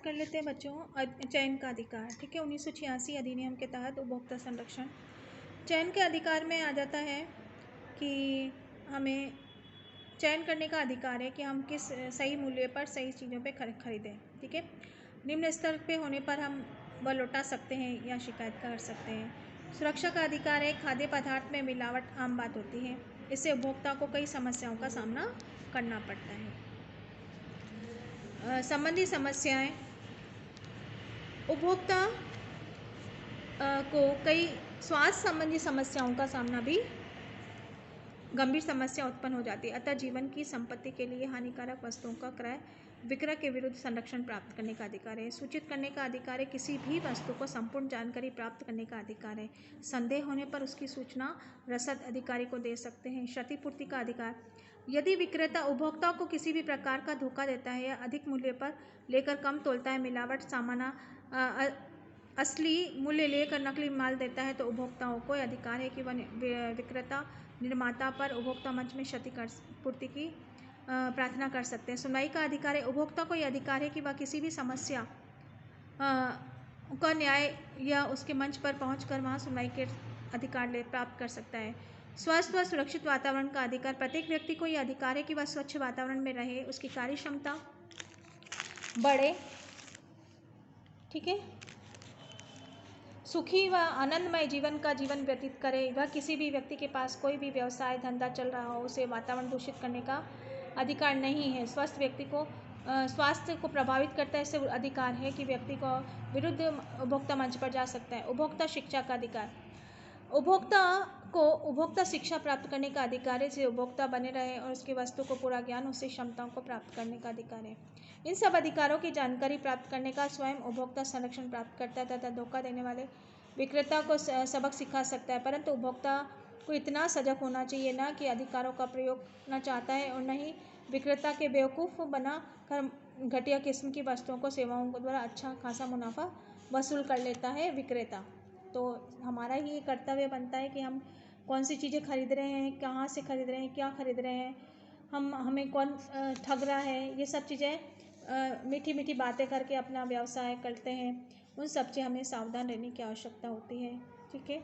कर लेते हैं बच्चों चयन का अधिकार। ठीक है, 1986 अधिनियम के तहत उपभोक्ता संरक्षण चयन के अधिकार में आ जाता है कि हमें चयन करने का अधिकार है कि हम किस सही मूल्य पर सही चीज़ों पे खरीदें। ठीक है, निम्न स्तर पे होने पर हम वह लौटा सकते हैं या शिकायत कर सकते हैं। सुरक्षा का अधिकार है, खाद्य पदार्थ में मिलावट आम बात होती है, इससे उपभोक्ता को कई समस्याओं का सामना करना पड़ता है। संबंधी समस्याएं, उपभोक्ता को कई स्वास्थ्य संबंधी समस्याओं का सामना भी गंभीर समस्या उत्पन्न हो जाती है, अतः जीवन की संपत्ति के लिए हानिकारक वस्तुओं का क्रय विक्रय के विरुद्ध संरक्षण प्राप्त करने का अधिकार है। सूचित करने का अधिकार है, किसी भी वस्तु को संपूर्ण जानकारी प्राप्त करने का अधिकार है। संदेह होने पर उसकी सूचना रसद अधिकारी को दे सकते हैं। क्षतिपूर्ति का अधिकार, यदि विक्रेता उपभोक्ता को किसी भी प्रकार का धोखा देता है या अधिक मूल्य पर लेकर कम तोलता है, मिलावट सामान असली मूल्य लेकर नकली माल देता है, तो उपभोक्ताओं को अधिकार है कि वह विक्रेता निर्माता पर उपभोक्ता मंच में क्षतिपूर्ति की प्रार्थना कर सकते हैं। सुनवाई का अधिकार है, उपभोक्ता को यह अधिकार है कि वह किसी भी समस्या का न्याय या उसके मंच पर पहुंचकर वहां सुनवाई के अधिकार प्राप्त कर सकता है। स्वस्थ व सुरक्षित वातावरण का अधिकार, प्रत्येक व्यक्ति को यह अधिकार है कि वह स्वच्छ वातावरण में रहे, उसकी कार्य क्षमता बढ़े। ठीक है, सुखी व आनंदमय जीवन व्यतीत करे। वह किसी भी व्यक्ति के पास कोई भी व्यवसाय धंधा चल रहा हो, उसे वातावरण दूषित करने का अधिकार नहीं है। स्वस्थ व्यक्ति को स्वास्थ्य को प्रभावित करता है, इससे अधिकार है कि व्यक्ति को विरुद्ध उपभोक्ता मंच पर जा सकता है। उपभोक्ता शिक्षा का अधिकार, उपभोक्ता को उपभोक्ता शिक्षा प्राप्त करने का अधिकार है, जिसे उपभोक्ता बने रहे और उसकी वस्तु को पूरा ज्ञान, उसकी क्षमताओं को प्राप्त करने का अधिकार है। इन सब अधिकारों की जानकारी प्राप्त करने का स्वयं उपभोक्ता संरक्षण प्राप्त करता है तथा धोखा देने वाले विक्रेता को सबक सिखा सकता है, परंतु उपभोक्ता को इतना सजग होना चाहिए ना कि अधिकारों का प्रयोग करना चाहता है और न ही विक्रेता के बेवकूफ़ बना कर घटिया किस्म की वस्तुओं को सेवाओं के द्वारा अच्छा खासा मुनाफा वसूल कर लेता है विक्रेता। तो हमारा ही कर्तव्य बनता है कि हम कौन सी चीज़ें खरीद रहे हैं, कहाँ से खरीद रहे हैं, क्या खरीद रहे हैं, हमें कौन ठग रहा है, ये सब चीज़ें मीठी मीठी बातें करके अपना व्यवसाय करते हैं, उन सब से हमें सावधान रहने की आवश्यकता होती है। ठीक है।